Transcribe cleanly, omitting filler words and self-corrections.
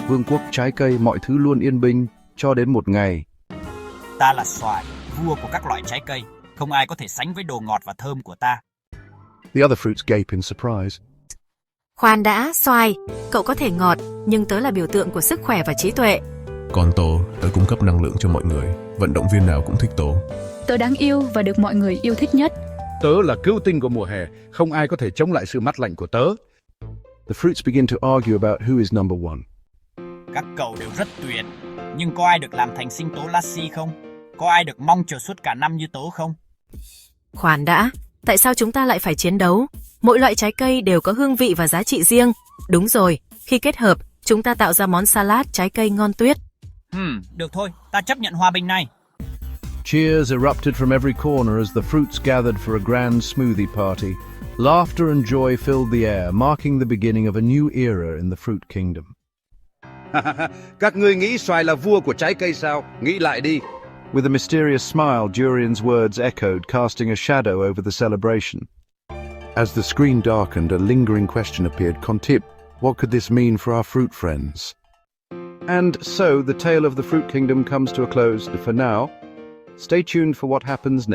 vương quốc trái cây mọi thứ luôn yên bình, cho đến một ngày. Ta là Xoài, vua của các loại trái cây. Không ai có thể sánh với đồ ngọt và thơm của ta. The other fruits gape in surprise. Khoan đã, Xoài, cậu có thể ngọt, nhưng tớ là biểu tượng của sức khỏe và trí tuệ. Còn tớ cung cấp năng lượng cho mọi người. Vận động viên nào cũng thích tớ. Tớ đáng yêu và được mọi người yêu thích nhất. Tớ là cứu tinh của mùa hè, không ai có thể chống lại sự mát lạnh của tớ. The fruits begin to argue about who is number one. Các cậu đều rất tuyệt, nhưng có ai được làm thành sinh tố lassi không? Có ai được mong chờ suốt cả năm như tớ không? Khoan đã, tại sao chúng ta lại phải chiến đấu? Mỗi loại trái cây đều có hương vị và giá trị riêng. Đúng rồi, khi kết hợp, chúng ta tạo ra món salad trái cây ngon tuyết. Được thôi, ta chấp nhận hòa bình này. Cheers erupted from every corner as the fruits gathered for a grand smoothie party. Laughter and joy filled the air, marking the beginning of a new era in the fruit kingdom. Các ngươi nghĩ xoài là vua của trái cây sao? Nghĩ lại đi. With a mysterious smile, Durian's words echoed, casting a shadow over the celebration. As the screen darkened, a lingering question appeared. Contip, what could this mean for our fruit friends? And so, the tale of the fruit kingdom comes to a close for now. Stay tuned for what happens next.